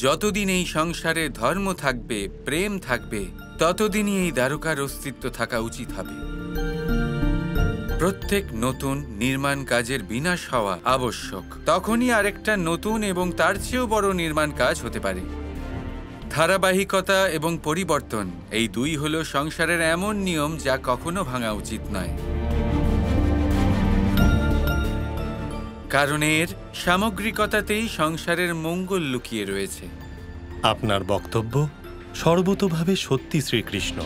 যতদিন এই সংসারে ধর্ম থাকবে, প্রেম থাকবে, ততদিনই এই দ্বারকার অস্তিত্ব থাকা উচিত হবে। প্রত্যেক নতুন নির্মাণ কাজের বিনাশ হওয়া আবশ্যক, তখনই আরেকটা নতুন এবং তার চেয়েও বড় নির্মাণ কাজ হতে পারে। ধারাবাহিকতা এবং পরিবর্তন, এই দুই হলো সংসারের এমন নিয়ম যা কখনো ভাঙা উচিত নয়, কারণ এর সামগ্রিকতাতেই সংসারের মঙ্গল লুকিয়ে রয়েছে। আপনার বক্তব্য সর্বতোভাবে সত্যি শ্রীকৃষ্ণ।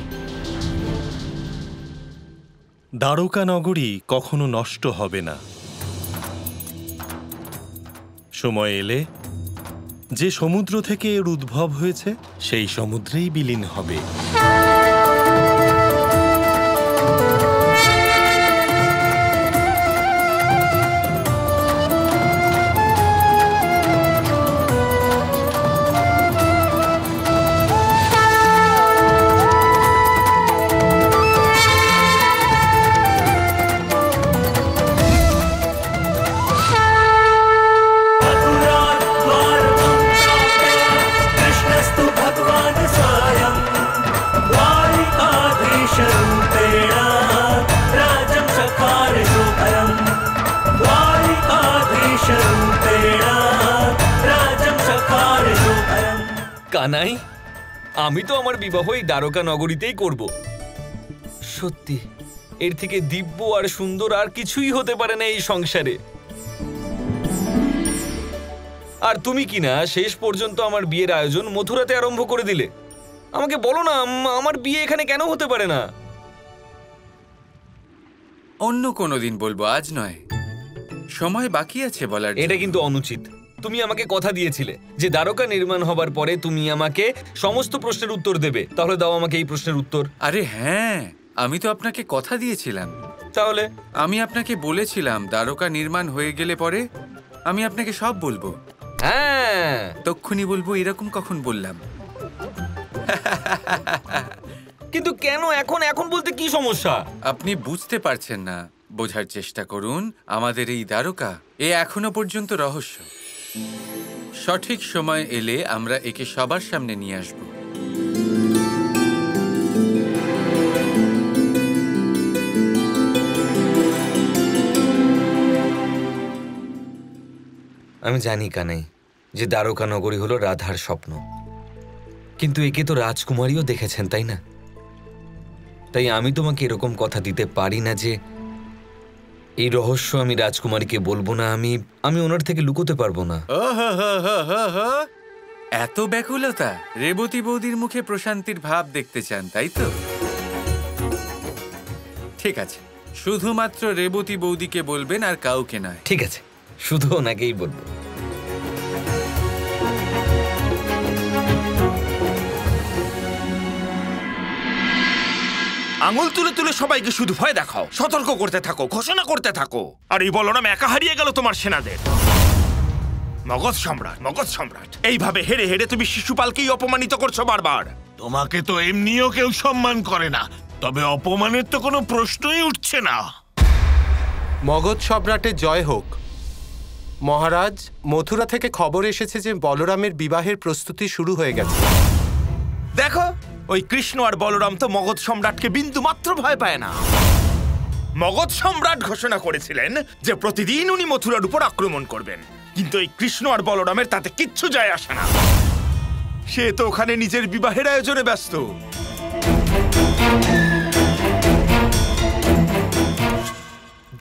দ্বারকা নগরী কখনো নষ্ট হবে না। সময় এলে যে সমুদ্র থেকে এর উদ্ভব হয়েছে সেই সমুদ্রেই বিলীন হবে। কানাই, আমি তো আমার বিবাহ এই দ্বারকা নগরীতেই করব। সত্যি, এর থেকে দিব্য আর সুন্দর আর কিছুই হতে পারে না এই সংসারে। আর তুমি কি না শেষ পর্যন্ত আমার বিয়ের আয়োজন মথুরাতে আরম্ভ করে দিলে। আমাকে বলো না, আমার বিয়ে এখানে কেন হতে পারে না? অন্য কোনো দিন বলবো, আজ নয়। সময় বাকি আছে বলার। এটা কিন্তু অনুচিত। তুমি আমাকে কথা দিয়েছিলে যে দ্বারকা নির্মাণ হবার পরে তুমি আমাকে সমস্ত প্রশ্নের উত্তর দেবে। তাহলে দাও আমাকে এই প্রশ্নের উত্তর। আরে হ্যাঁ, আমি তো আপনাকে কথা দিয়েছিলাম। তাহলে আমি আপনাকে বলেছিলাম দ্বারকা নির্মাণ হয়ে গেলে পরে আমি আপনাকে সব বলবো। হ্যাঁ, তক্ষুনি বলবো, এরকম কখন বললাম? কিন্তু কেন এখন এখন বলতে কি সমস্যা? আপনি বুঝতে পারছেন না, বোঝার চেষ্টা করুন। আমাদের এই দ্বারকা এখনো পর্যন্ত রহস্য। সঠিক সময় এলে আমরা একে সবার সামনে নিয়ে আসব। আমি জানি কানাই যে দ্বারকা নগরী হলো রাধার স্বপ্ন, কিন্তু একে তো রাজকুমারীও দেখেছেন, তাই না? তাই আমি তোমাকে এরকম কথা দিতে পারি না যে এই রহস্য আমি রাজকুমারীকে বলবো না। আমি ওনার থেকে লুকোতে পারবো না। এত ব্যাকুলতা! রেবতী বৌদির মুখে প্রশান্তির ভাব দেখতে চান, তাই তো? ঠিক আছে, শুধুমাত্র রেবতী বৌদিকে বলবেন, আর কাউকে নয়। ঠিক আছে, শুধু ওনাকেই বলবো। আঙুল তুলে তুলে সবাইকে শুধু ভয় দেখাও, সতর্ক করতে থাকো, ঘোষণা করতে থাকো। আর এই বলরাম একা হারিয়ে গেল তোমার সেনাদের। মগধ সম্রাট, মগধ সম্রাট, এইভাবে হেরে হেরে তুমি শিশুপালকেই অপমানিত করছো বারবার। তোমাকে তো এমনিও কেউ সম্মান করে না, তবে অপমানের তো কোনো প্রশ্নই উঠছে না। মগধ সম্রাটের জয় হোক। মহারাজ, মথুরা থেকে খবর এসেছে যে বলরামের বিবাহের প্রস্তুতি শুরু হয়ে গেছে। দেখো, ওই কৃষ্ণ আর বলরাম তো মগধ সম্রাটকে বিন্দু মাত্র ভয় পায় না। মগধ সম্রাট ঘোষণা করেছিলেন যে প্রতিদিন উনি মথুরার উপর আক্রমণ করবেন, কিন্তু এই কৃষ্ণ আর বলরামের তাতে কিচ্ছু যায় আসে না। সে তো ওখানে নিজের বিবাহের আয়োজনে ব্যস্ত।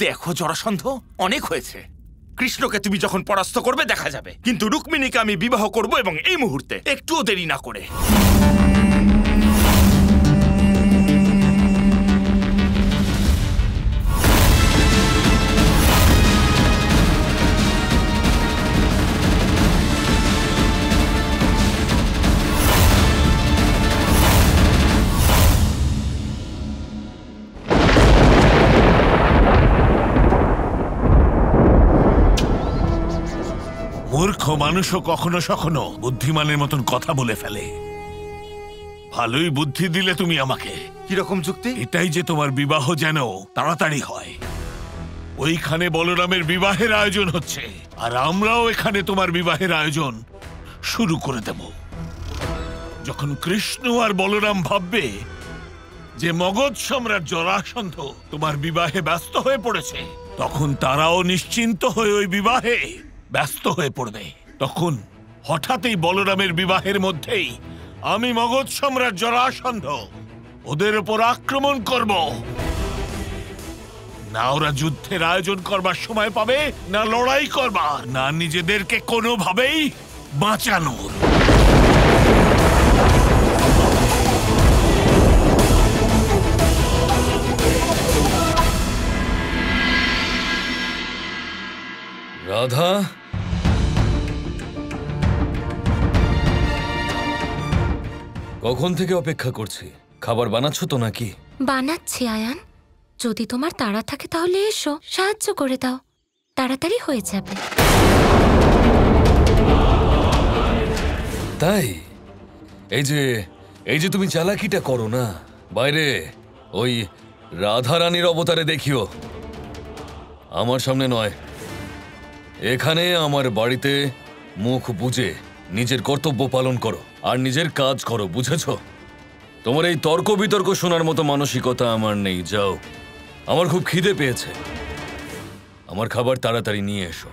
দেখো জরাসন্ধ, অনেক হয়েছে। কৃষ্ণকে তুমি যখন পরাস্ত করবে দেখা যাবে, কিন্তু রুক্মিণীকে আমি বিবাহ করব, এবং এই মুহূর্তে, একটুও দেরি না করে। মূর্খ মানুষও কখনো সখনো বুদ্ধিমানের মতন কথা বলে ফেলে। ভালোই বুদ্ধি দিলে তুমি আমাকে। কিরকম যুক্তি? এটাই যে তোমার বিবাহ যেন তাড়াতাড়ি হয়। ওইখানে বলরামের বিবাহের আয়োজন হচ্ছে, আর আমরাও এখানে তোমার বিবাহের আয়োজন শুরু করে দেব। যখন কৃষ্ণ আর বলরাম ভাববে যে মগধ সম্রাট জরাসন্ধ তোমার বিবাহে ব্যস্ত হয়ে পড়েছে, তখন তারাও নিশ্চিন্ত হয়ে ওই বিবাহে ব্যস্ত হয়ে পড়বে। তখন হঠাৎই বলরামের বিবাহের মধ্যেই আমি মগধ সম্রাট জরাসন্ধ ওদের উপর আক্রমণ করব। না ওরা যুদ্ধের আয়োজন করবার সময় পাবে, না লড়াই করবার, না নিজেদেরকে কোনোভাবেই বাঁচানোর। রাধা, কখন থেকে অপেক্ষা করছি? খাবার বানাচ্ছ তো নাকি? বানাচ্ছি আয়ান। যদি তোমার তাড়া থাকে তাহলে এসো, সাহায্য করে দাও, তাড়াতাড়ি হয়ে যাবে। তাই এই যে তুমি চালাকিটা করো না, বাইরে ওই রাধা রানীর অবতারে দেখিও, আমার সামনে নয়। এখানে আমার বাড়িতে মুখ বুজে নিজের কর্তব্য পালন করো আর নিজের কাজ করো, বুঝেছো? তোমার এই তর্ক বিতর্ক শোনার মতো মানসিকতা আমার নেই। যাও, আমার খুব খিদে পেয়েছে, আমার খাবার তাড়াতাড়ি নিয়ে এসো।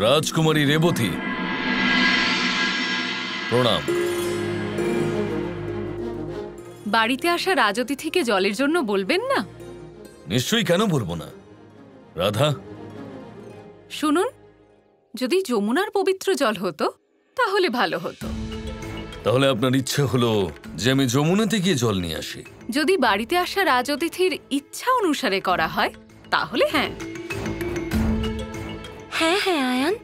রাজকুমারী রেবতী, প্রণাম। বাড়িতে আসা রাজতিথিকে জলের জন্য বলবেন না? নিশ্চয়ই, কেন বলবো না। রাধা, শুনুন, যদি যমুনার পবিত্র জল হতো তাহলে ভালো হতো। তাহলে আপনার ইচ্ছে হলো যে আমি যমুনাতে গিয়ে জল নিয়ে আসি? যদি বাড়িতে আসা রাজতিথির ইচ্ছা অনুসারে করা হয় তাহলে হ্যাঁ। হ্যাঁ হ্যাঁ আয়ান,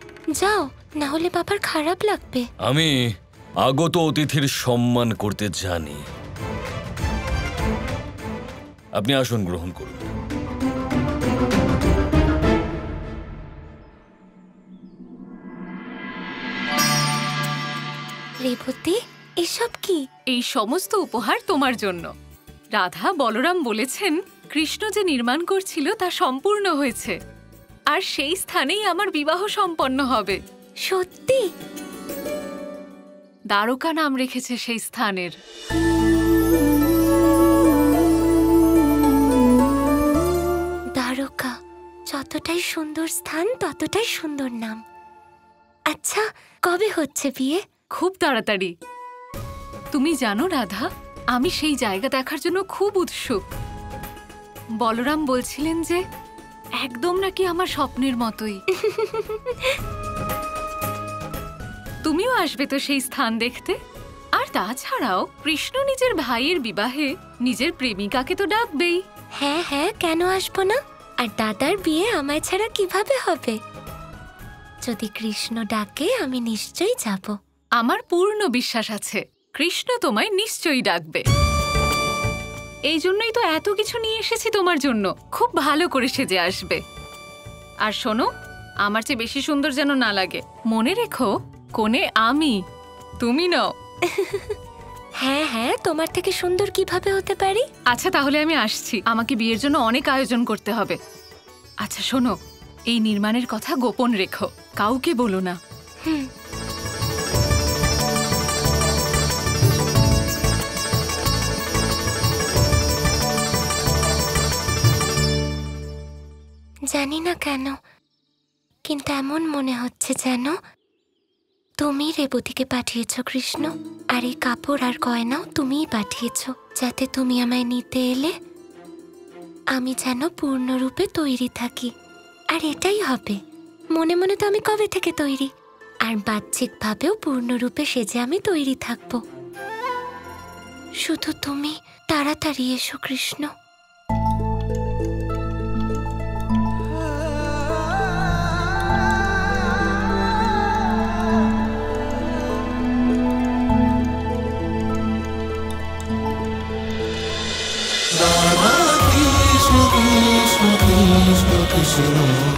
যাও, না হলে বাবার খারাপ লাগবে। আমি আগত অতিথির সম্মান করতে জানি। আপনি আসন গ্রহণ করুন। রেবতী, এসব কি? এই সমস্ত উপহার তোমার জন্য। রাধা বলরাম বলেছেন কৃষ্ণ যে নির্মাণ করছিল তা সম্পূর্ণ হয়েছে, আর সেই স্থানেই আমার বিবাহ সম্পন্ন হবে। সত্যি? দ্বারকা নাম রেখেছে সেই স্থানের। দ্বারকা, যতটাই সুন্দর স্থান ততটাই সুন্দর নাম। আচ্ছা, কবে হচ্ছে বিয়ে? খুব তাড়াতাড়ি। তুমি জানো রাধা, আমি সেই জায়গা দেখার জন্য খুব উৎসুক। বলরাম বলছিলেন যে একদম নাকি আমার স্বপ্নের মতোই। তুমিও আসবে তো সেই স্থান দেখতে? আর তাছাড়াও কৃষ্ণ নিজের ভাইয়ের বিবাহে নিজের প্রেমিকাকে তো ডাকবেই। হ্যাঁ হ্যাঁ, কেন আসবো না? আর দাদার বিয়ে আমায় ছাড়া কিভাবে হবে? যদি কৃষ্ণ ডাকে আমি নিশ্চয়ই যাব। আমার পূর্ণ বিশ্বাস আছে কৃষ্ণ তোমায় নিশ্চয়ই ডাকবে। এই জন্যই তো এত কিছু নিয়ে এসেছি তোমার জন্য। খুব ভালো করে সেজে আসবে। আর শোনো, আমার চেয়ে বেশি সুন্দর যেন না লাগে। মনে রেখো, কোণে আমি, তুমি নও। হ্যাঁ হ্যাঁ, তোমার থেকে সুন্দর কিভাবে হতে পারি? আচ্ছা, তাহলে আমি আসছি। আমাকে বিয়ের জন্য অনেক আয়োজন করতে হবে। আচ্ছা শোনো, এই নির্মাণের কথা গোপন রেখো, কাউকে বলো না। জানি না কেন, কিন্তু এমন মনে হচ্ছে যেন তুমি রেবতীকে পাঠিয়েছ কৃষ্ণ, আর এই কাপড় আর গয়নাও তুমিই পাঠিয়েছ, যাতে তুমি আমায় নিতে এলে আমি যেন পূর্ণরূপে তৈরি থাকি। আর এটাই হবে। মনে মনে তো আমি কবে থেকে তৈরি, আর বাহ্যিকভাবেও পূর্ণরূপে সেজে আমি তৈরি থাকব। শুধু তুমি তাড়াতাড়ি এসো Krishna. Krishna Krishna Krishna Krishna